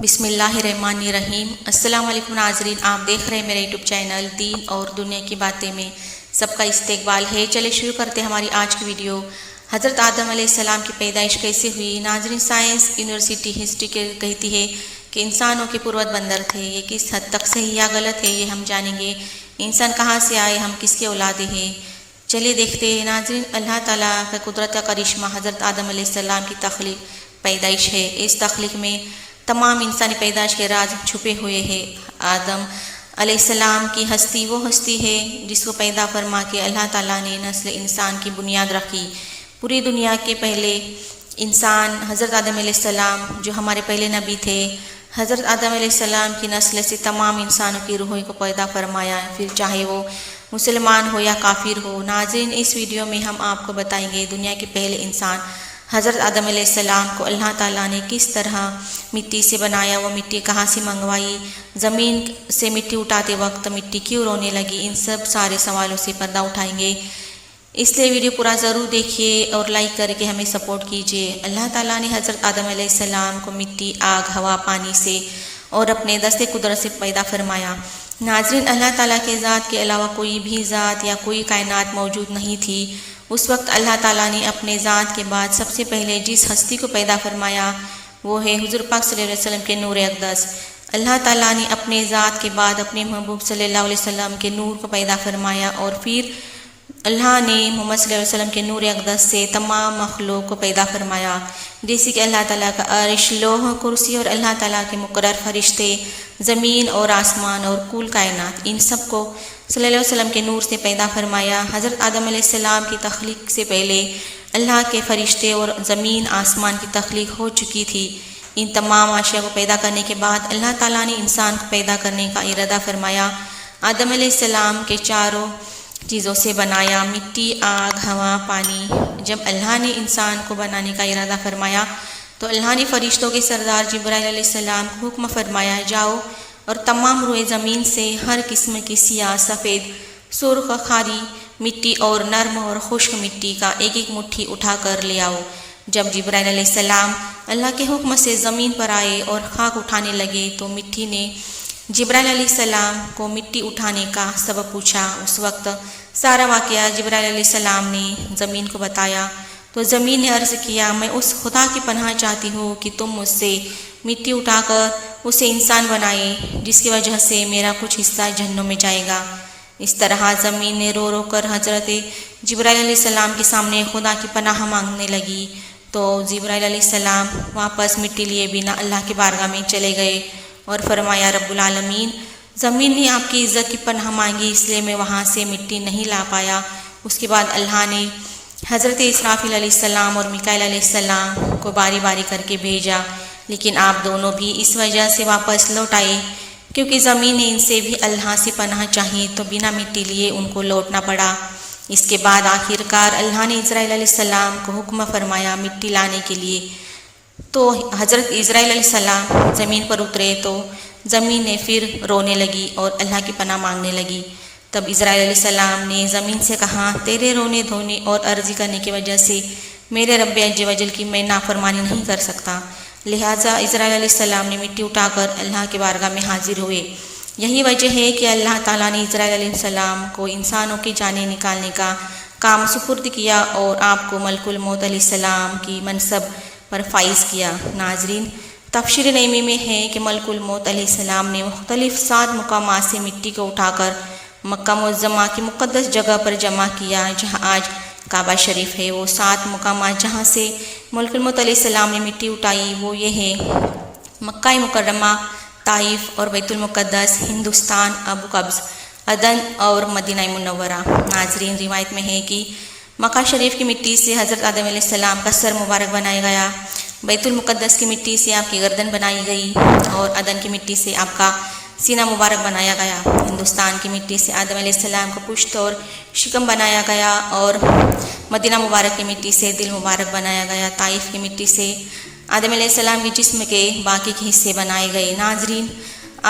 بسم اللہ الرحمن الرحیم۔ السلام علیکم ناظرین، آپ دیکھ رہے ہیں میرے یوٹیوب چینل دین اور دنیا کی باتیں میں سب کا استقبال ہے۔ چلے شروع کرتے ہیں ہماری آج کی ویڈیو۔ حضرت آدم علیہ السلام کی پیدائش کیسے ہوئی؟ ناظرین، سائنس یونیورسٹی ہسٹری کہتی ہے کہ انسانوں کے پروت بندر تھے۔ یہ کس حد تک صحیح یا غلط ہے یہ ہم جانیں گے۔ انسان کہاں سے آئے، ہم کس کے اولادیں ہیں، چلیے دیکھتے ہیں۔ ناظرین، اللہ تعالیٰ کا قدرت کا کرشمہ حضرت آدم علیہ السلام کی تخلیق پیدائش ہے۔ اس تخلیق میں تمام انسانی پیدائش کے راز چھپے ہوئے ہیں۔ آدم علیہ السلام کی ہستی وہ ہستی ہے جس کو پیدا فرما کے اللہ تعالیٰ نے نسل انسان کی بنیاد رکھی۔ پوری دنیا کے پہلے انسان حضرت آدم علیہ السلام جو ہمارے پہلے نبی تھے، حضرت آدم علیہ السلام کی نسل سے تمام انسانوں کی روحوں کو پیدا فرمایا، پھر چاہے وہ مسلمان ہو یا کافر ہو۔ ناظرین، اس ویڈیو میں ہم آپ کو بتائیں گے دنیا کے پہلے انسان حضرت آدم علیہ السلام کو اللہ تعالیٰ نے کس طرح مٹی سے بنایا، وہ مٹی کہاں سے منگوائی، زمین سے مٹی اٹھاتے وقت مٹی کیوں رونے لگی، ان سب سارے سوالوں سے پردہ اٹھائیں گے۔ اس لیے ویڈیو پورا ضرور دیکھیے اور لائک کر کے ہمیں سپورٹ کیجیے۔ اللہ تعالیٰ نے حضرت آدم علیہ السلام کو مٹی، آگ، ہوا، پانی سے اور اپنے دست قدرت سے پیدا فرمایا۔ ناظرین، اللہ تعالیٰ کے ذات کے علاوہ کوئی بھی ذات یا کوئی کائنات موجود نہیں تھی۔ اس وقت اللہ تعالیٰ نے اپنے ذات کے بعد سب سے پہلے جس ہستی کو پیدا فرمایا وہ ہے حضور پاک صلی اللہ علیہ وسلم کے نور اقدس۔ اللہ تعالیٰ نے اپنے ذات کے بعد اپنے محبوب صلی اللہ علیہ وسلم کے نور کو پیدا فرمایا، اور پھر اللہ نے محمد صلی اللہ علیہ وسلم کے نور اقدس سے تمام مخلوق کو پیدا فرمایا، جیسے کہ اللہ تعالیٰ کا عرش، لوح، کرسی اور اللہ تعالیٰ کے مقرر فرشتے، زمین اور آسمان اور کل کائنات، ان سب کو صلی اللہ علیہ وسلم کے نور سے پیدا فرمایا۔ حضرت آدم علیہ السلام کی تخلیق سے پہلے اللہ کے فرشتے اور زمین آسمان کی تخلیق ہو چکی تھی۔ ان تمام اشیاء کو پیدا کرنے کے بعد اللہ تعالیٰ نے انسان کو پیدا کرنے کا ارادہ فرمایا۔ آدم علیہ السلام کے چاروں چیزوں سے بنایا، مٹی، آگ، ہوا، پانی۔ جب اللہ نے انسان کو بنانے کا ارادہ فرمایا تو اللہ نے فرشتوں کے سردار جبرائیل علیہ السلام کو حکم فرمایا، جاؤ اور تمام روئے زمین سے ہر قسم کی سیاہ، سفید، سرخ، کھاری مٹی اور نرم اور خشک مٹی کا ایک ایک مٹھی اٹھا کر لے آؤ۔ جب جبرائیل علیہ السلام اللہ کے حکم سے زمین پر آئے اور خاک اٹھانے لگے تو مٹی نے جبرائیل علیہ السلام کو مٹی اٹھانے کا سبب پوچھا۔ اس وقت سارا واقعہ جبرائیل علیہ السلام نے زمین کو بتایا تو زمین نے عرض کیا، میں اس خدا کی پناہ چاہتی ہوں کہ تم مجھ سے مٹی اٹھا کر اسے انسان بنائے جس کی وجہ سے میرا کچھ حصہ جہنم میں جائے گا۔ اس طرح زمین نے رو رو کر حضرت جبرائیل علیہ السلام کے سامنے خدا کی پناہ مانگنے لگی، تو جبرائیل علیہ السلام واپس مٹی لیے بنا اللہ کی بارگاہ میں چلے گئے اور فرمایا، رب العالمین، زمین نے آپ کی عزت کی پناہ مانگی، اس لیے میں وہاں سے مٹی نہیں لا پایا۔ اس کے بعد اللہ نے حضرت اسرافیل علیہ السلام اور میکائیل علیہ السلام کو باری باری کر کے بھیجا، لیکن آپ دونوں بھی اس وجہ سے واپس لوٹ آئے کیونکہ زمین نے ان سے بھی اللہ سے پناہ چاہی تو بنا مٹی لیے ان کو لوٹنا پڑا۔ اس کے بعد آخر کار اللہ نے اسرائیل علیہ السلام کو حکم فرمایا مٹی لانے کے لیے، تو حضرت اسرائیل علیہ السلام زمین پر اترے تو زمین نے پھر رونے لگی اور اللہ کی پناہ مانگنے لگی۔ تب اسرائیل علیہ السلام نے زمین سے کہا، تیرے رونے دھونے اور عرضی کرنے کی وجہ سے میرے رب عز و جل کی میں نافرمانی نہیں کر سکتا۔ لہٰذا اسرائیل علیہ السلام نے مٹی اٹھا کر اللہ کی بارگاہ میں حاضر ہوئے۔ یہی وجہ ہے کہ اللہ تعالیٰ نے اسرائیل علیہ السلام کو انسانوں کی جانیں نکالنے کا کام سپرد کیا اور آپ کو ملک الموت علیہ السلام کی منصب پر فائز کیا۔ ناظرین، تفسیر نعیمی میں ہے کہ ملک الموت علیہ السلام نے مختلف 7 مقامات سے مٹی کو اٹھا کر مکہ معظمہ کی مقدس جگہ پر جمع کیا جہاں آج کعبہ شریف ہے۔ وہ 7 مقامات جہاں سے ملک الموت علیہ السلام نے مٹی اٹھائی وہ یہ ہے: مکہ مکرمہ، طائف اور بیت المقدس، ہندوستان، ابو قبض، عدن اور مدینہ منورہ۔ ناظرین، روایت میں ہے کہ مکہ شریف کی مٹی سے حضرت آدم علیہ السلام کا سر مبارک بنایا گیا، بیت المقدس کی مٹی سے آپ کی گردن بنائی گئی اور عدن کی مٹی سے آپ کا سینہ مبارک بنایا گیا۔ ہندوستان کی مٹی سے آدم علیہ السلام کو پشت اور شکم بنایا گیا اور مدینہ مبارک کی مٹی سے دل مبارک بنایا گیا۔ طائف کی مٹی سے آدم علیہ السلام کے جسم کے باقی کے حصے بنائے گئے۔ ناظرین،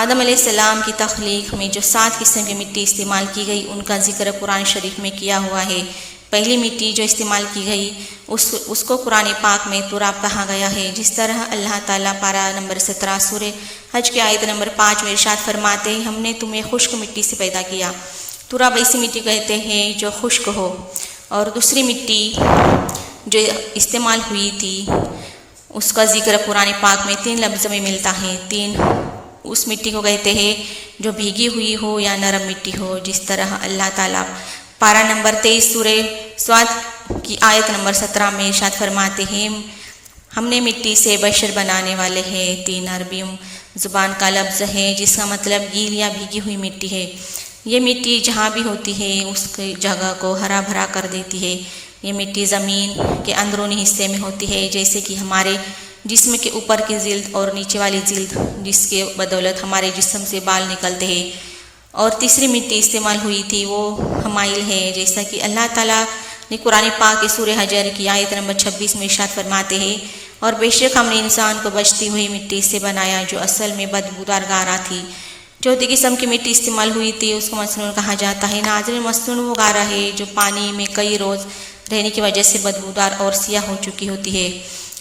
آدم علیہ السلام کی تخلیق میں جو 7 قسم کی مٹی استعمال کی گئی ان کا ذکر قرآن شریف میں کیا ہوا ہے۔ پہلی مٹی جو استعمال کی گئی اس کو قرآن پاک میں تراب کہا گیا ہے، جس طرح اللہ تعالیٰ پارہ نمبر 17 سورہ حج کی آیت نمبر 5 میں ارشاد فرماتے ہیں، ہم نے تمہیں خشک مٹی سے پیدا کیا۔ تراب ایسی مٹی کہتے ہیں جو خشک ہو۔ اور دوسری مٹی جو استعمال ہوئی تھی اس کا ذکر قرآن پاک میں 3 لفظ میں ملتا ہے۔ اس مٹی کو کہتے ہیں جو بھیگی ہوئی ہو یا نرم مٹی ہو، جس طرح اللہ تعالیٰ پارہ نمبر 23 سورہ صاد کی آیت نمبر 17 میں ارشاد فرماتے ہیں، ہم نے مٹی سے بشر بنانے والے ہیں۔ 3 عربی زبان کا لفظ ہے جس کا مطلب گیل یا بھیگی ہوئی مٹی ہے۔ یہ مٹی جہاں بھی ہوتی ہے اس کی جگہ کو ہرا بھرا کر دیتی ہے۔ یہ مٹی زمین کے اندرونی حصے میں ہوتی ہے، جیسے کہ ہمارے جسم کے اوپر کی جلد اور نیچے والی جلد، جس کے بدولت ہمارے جسم سے بال نکلتے ہیں۔ اور تیسری مٹی استعمال ہوئی تھی وہ حمائل ہے، جیسا کہ اللہ تعالیٰ نے قرآن پاک کے سورہ حجر کی آیت نمبر 26 میں ارشاد فرماتے ہیں، اور بے شک ہم نے انسان کو بچتی ہوئی مٹی سے بنایا جو اصل میں بدبودار گارا تھی۔ چوتھی قسم کی مٹی استعمال ہوئی تھی اس کو مسنون کہا جاتا ہے۔ ناظرین، مسنون وہ گارا ہے جو پانی میں کئی روز رہنے کی وجہ سے بدبودار اور سیاہ ہو چکی ہوتی ہے۔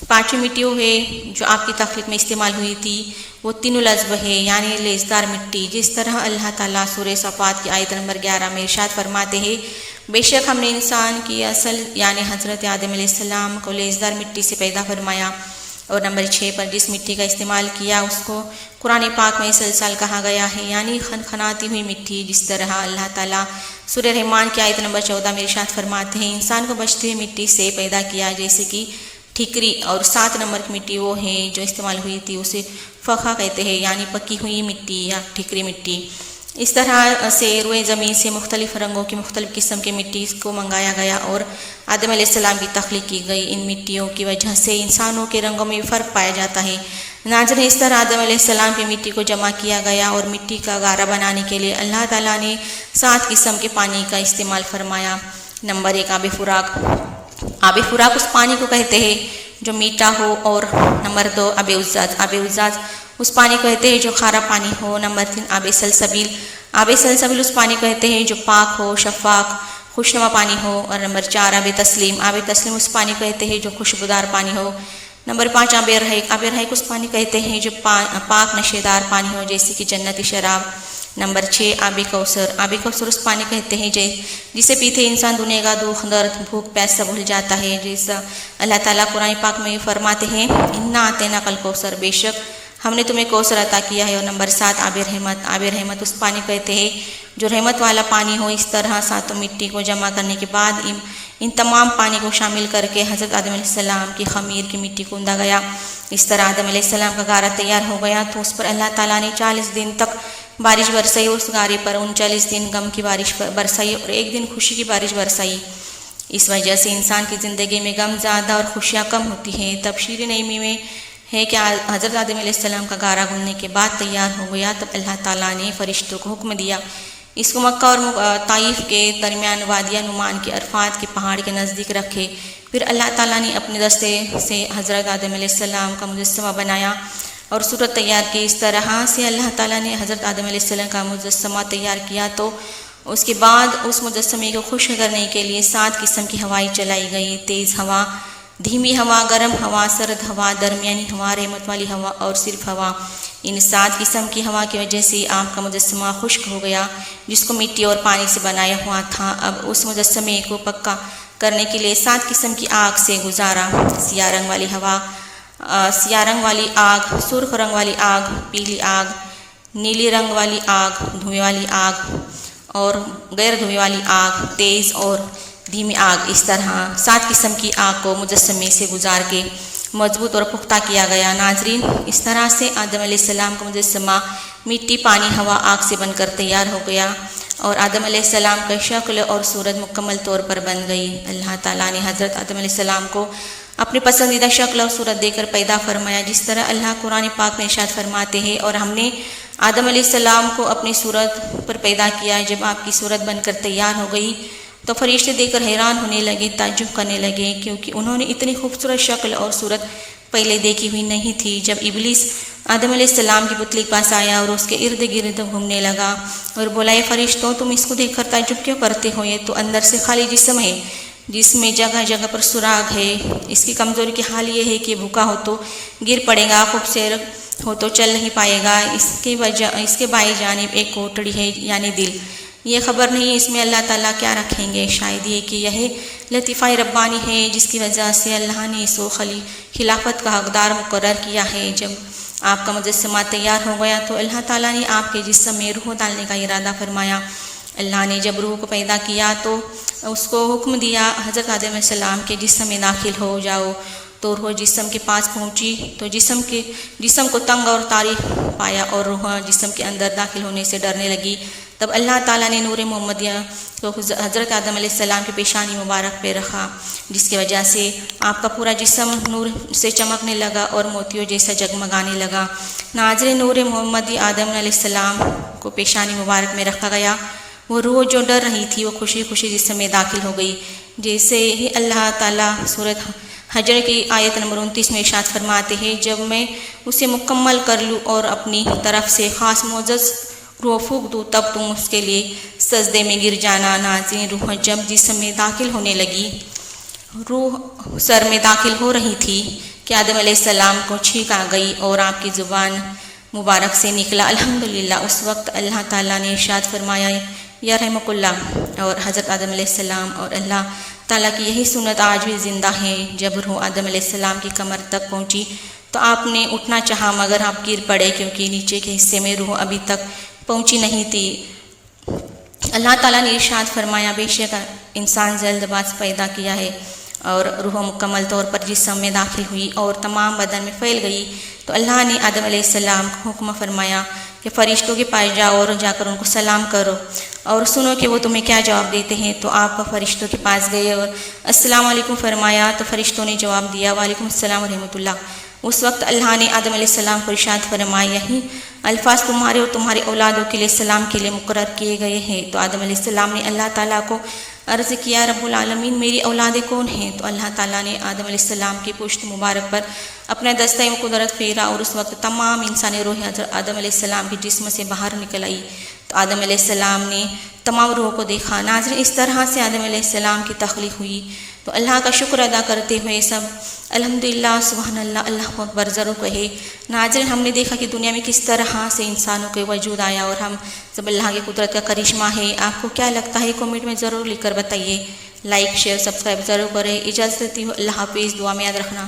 پانچویں مٹی وہ ہے جو آپ کی تخلیق میں استعمال ہوئی تھی، وہ تین لذب ہے، یعنی لیزدار مٹی، جس طرح اللہ تعالیٰ سورہ صفات کی آیت نمبر 11 میں ارشاد فرماتے ہیں، بے شک ہم نے انسان کی اصل یعنی حضرت آدم علیہ السلام کو لیزدار مٹی سے پیدا فرمایا۔ اور نمبر 6 پر جس مٹی کا استعمال کیا اس کو قرآن پاک میں سلسال کہا گیا ہے، یعنی خنخناتی ہوئی مٹی، جس طرح اللہ تعالیٰ سورہ رحمان کی آیت نمبر 14 میں ارشاد فرماتے ہیں، انسان کو بچتی ہوئی مٹی سے پیدا کیا جیسے کہ ٹھیکری۔ اور 7 نمبر کی مٹی وہ ہے جو استعمال ہوئی تھی اسے فخا کہتے ہیں، یعنی پکی ہوئی مٹی یا ٹھیکری مٹی۔ اس طرح سے روئے زمین سے مختلف رنگوں کی مختلف قسم کی مٹی کو منگایا گیا اور آدم علیہ السلام کی تخلیق کی گئی۔ ان مٹیوں کی وجہ سے انسانوں کے رنگوں میں بھی فرق پایا جاتا ہے۔ ناظرین، اس طرح آدم علیہ السلام کی مٹی کو جمع کیا گیا اور مٹی کا غارہ بنانے کے لیے اللہ تعالیٰ نے 7 قسم کے پانی کا استعمال فرمایا۔ نمبر 1 آب فراق۔ آب فراق اس پانی کو کہتے ہیں جو میٹھا ہو۔ اور نمبر 2 آب اجاج۔ آب اجاج اس پانی کو کہتے ہیں جو کھارا پانی ہو۔ نمبر 3 آب سلسبیل۔ آب سلسبیل اس پانی کو کہتے ہیں جو پاک ہو، شفاف، خوشنما پانی ہو۔ اور نمبر 4 آب تسلیم۔ آب تسلیم اس پانی کو کہتے ہیں جو خوشبودار پانی ہو۔ نمبر 5 آب رحیق۔ آب رحیق اس پانی کہتے ہیں جو پاک نشیدار پانی ہو، جیسے کہ جنتی شراب۔ نمبر 6 آب کوثر۔ آب کوثر اس پانی کہتے ہیں جسے پیتے انسان دنیا کا دکھ، درد، بھوک پیاس سب بھول جاتا ہے، جیسا اللہ تعالیٰ قرآن پاک میں فرماتے ہیں، انا اعطیناک الکوثر، بے شک ہم نے تمہیں کوثر عطا کیا ہے۔ اور نمبر 7 آب رحمت۔ آب رحمت اس پانی کہتے ہیں جو رحمت والا پانی ہو۔ اس طرح 7 مٹی کو جمع کرنے کے بعد ان تمام پانی کو شامل کر کے حضرت آدم علیہ السلام کی خمیر کی مٹی کو اوندا گیا۔ اس طرح آدم علیہ السلام کا غارہ تیار ہو گیا تو اس پر اللہ تعالیٰ نے 40 دن تک بارش برسائی، اور اس غارے پر 39 دن غم کی بارش برسائی اور 1 دن خوشی کی بارش برسائی۔ اس وجہ سے انسان کی زندگی میں غم زیادہ اور خوشیاں کم ہوتی ہیں۔ تبشیر نعیمی میں ہے کہ حضرت آدم علیہ السلام کا غارہ گھلنے کے بعد تیار ہو گیا، تب اللہ تعالیٰ نے فرشتوں کو حکم دیا اس کو مکہ اور طائف کے درمیان وادیہ نعمان کے عرفات کے پہاڑ کے نزدیک رکھے۔ پھر اللہ تعالیٰ نے اپنے دستے سے حضرت آدم علیہ السلام کا مجسمہ بنایا اور صورت تیار کی۔ اس طرح سے اللہ تعالیٰ نے حضرت آدم علیہ السلام کا مجسمہ تیار کیا تو اس کے بعد اس مجسمے کو خشک کرنے کے لیے 7 قسم کی ہوائیں چلائی گئی، تیز ہوا، دھیمی ہوا، گرم ہوا، سرد ہوا، درمیانی ہوا، رحمت والی ہوا اور صرف ہوا۔ ان 7 قسم کی ہوا کی وجہ سے آپ کا مجسمہ خشک ہو گیا جس کو مٹی اور پانی سے بنایا ہوا تھا۔ اب اس مجسمے کو پکا کرنے کے لیے 7 قسم کی آگ سے گزارا، سیاہ رنگ والی ہوا، سیاہ رنگ والی آگ، سرخ رنگ والی آگ، پیلی آگ، نیلی رنگ والی آگ، دھویں والی آگ اور غیر دھویں والی آگ، تیز اور دھیمی آگ۔ اس طرح 7 قسم کی آگ کو مجسمے سے گزار کے مضبوط اور پختہ کیا گیا۔ ناظرین، اس طرح سے آدم علیہ السلام کا مجسمہ مٹی، پانی، ہوا، آگ سے بن کر تیار ہو گیا اور آدم علیہ السلام کا شکل اور صورت مکمل طور پر بن گئی۔ اللہ تعالیٰ نے حضرت آدم علیہ السلام کو اپنی پسندیدہ شکل اور صورت دے کر پیدا فرمایا، جس طرح اللہ قرآن پاک میں ارشاد فرماتے ہیں، اور ہم نے آدم علیہ السلام کو اپنی صورت پر پیدا کیا۔ جب آپ کی صورت بن کر تیار ہو گئی تو فرشتے دیکھ کر حیران ہونے لگے، تعجب کرنے لگے، کیونکہ انہوں نے اتنی خوبصورت شکل اور صورت پہلے دیکھی ہوئی نہیں تھی۔ جب ابلیس آدم علیہ السلام کی پتلی کے پاس آیا اور اس کے ارد گرد گھومنے لگا اور بولا، اے فرشتوں، تم اس کو دیکھ کر تعجب کیوں کرتے ہو؟ یہ تو اندر سے خالی جسم ہے، جس میں جگہ جگہ پر سراغ ہے۔ اس کی کمزوری کی حال یہ ہے کہ بھوکا ہو تو گر پڑے گا، خوبصورت ہو تو چل نہیں پائے گا۔ اس کے بائیں جانب ایک کوٹڑی ہے یعنی دل۔ یہ خبر نہیں اس میں اللہ تعالیٰ کیا رکھیں گے، شاید یہ کہ یہ لطیفہ ربانی ہے جس کی وجہ سے اللہ نے اس کو خلافت کا حقدار مقرر کیا ہے۔ جب آپ کا مجسمہ تیار ہو گیا تو اللہ تعالیٰ نے آپ کے جسم میں روح ڈالنے کا ارادہ فرمایا۔ اللہ نے جب روح کو پیدا کیا تو اس کو حکم دیا حضرت آدم علیہ السلام کے جسم میں داخل ہو جاؤ، تو روح جسم کے پاس پہنچی تو جسم کو تنگ اور تاریک پایا اور روح جسم کے اندر داخل ہونے سے ڈرنے لگی۔ تب اللہ تعالیٰ نے نور محمدیہ کو حضرت آدم علیہ السلام کی پیشانی مبارک پہ رکھا، جس کی وجہ سے آپ کا پورا جسم نور سے چمکنے لگا اور موتیوں جیسا جگمگانے لگا۔ ناظرین، نور محمدی آدم علیہ السلام کو پیشانی مبارک میں رکھا گیا۔ وہ روح جو ڈر رہی تھی وہ خوشی خوشی جسم میں داخل ہو گئی۔ جیسے ہی اللہ تعالیٰ سورۃ حجر کی آیت نمبر 29 میں ارشاد فرماتے ہیں، جب میں اسے مکمل کر لوں اور اپنی طرف سے خاص معزز روح پھونک دوں تب تم اس کے لیے سجدے میں گر جانا۔ ناظرین، روح جب جسم میں داخل ہونے لگی، روح سر میں داخل ہو رہی تھی کہ آدم علیہ السلام کو چھینک آ گئی اور آپ کی زبان مبارک سے نکلا الحمدللہ۔ اس وقت اللہ تعالیٰ نے ارشاد فرمایا یا رحمک اللہ، اور حضرت آدم علیہ السلام اور اللہ تعالیٰ کی یہی سنت آج بھی زندہ ہے۔ جب روح آدم علیہ السلام کی کمر تک پہنچی تو آپ نے اٹھنا چاہا مگر آپ گر پڑے کیونکہ نیچے کے حصے میں روح ابھی تک پہنچی نہیں تھی۔ اللہ تعالیٰ نے ارشاد فرمایا، بے شک انسان جلد باز پیدا کیا ہے، اور روح مکمل طور پر جسم میں داخل ہوئی اور تمام بدن میں پھیل گئی تو اللہ نے آدم علیہ السلام کو حکم فرمایا کہ فرشتوں کے پاس جاؤ اور جا کر ان کو سلام کرو اور سنو کہ وہ تمہیں کیا جواب دیتے ہیں۔ تو آپ فرشتوں کے پاس گئے اور السلام علیکم فرمایا تو فرشتوں نے جواب دیا وعلیکم السلام ورحمۃ اللہ۔ اس وقت اللہ نے آدم علیہ السلام کو ارشاد فرمایا، یہی الفاظ تمہارے اور تمہارے اولادوں کے لیے سلام کے لیے مقرر کیے گئے ہیں۔ تو آدم علیہ السلام نے اللہ تعالیٰ کو عرض کیا، رب العالمین میری اولادیں کون ہیں؟ تو اللہ تعالیٰ نے آدم علیہ السلام کی پشت مبارک پر اپنا دستہ قدرت پھیرا اور اس وقت تمام انسانی روح حضرت آدم علیہ السلام کے جسم سے باہر نکل آئی۔ تو آدم علیہ السلام نے تمام روحوں کو دیکھا۔ ناظرین، اس طرح سے آدم علیہ السلام کی تخلیق ہوئی۔ تو اللہ کا شکر ادا کرتے ہوئے سب الحمدللہ، سبحان اللہ، اللہ اکبر ضرور کہے۔ ناظرین، ہم نے دیکھا کہ دنیا میں کس طرح سے انسانوں کے وجود آیا اور ہم سب اللہ کی قدرت کا کرشمہ ہے۔ آپ کو کیا لگتا ہے کمنٹ میں ضرور لکھ کر بتائیے۔ لائک، شیئر، سبسکرائب ضرور کریں۔ اجازت دیتی ہوں، اللہ حافظ، دعا میں یاد رکھنا۔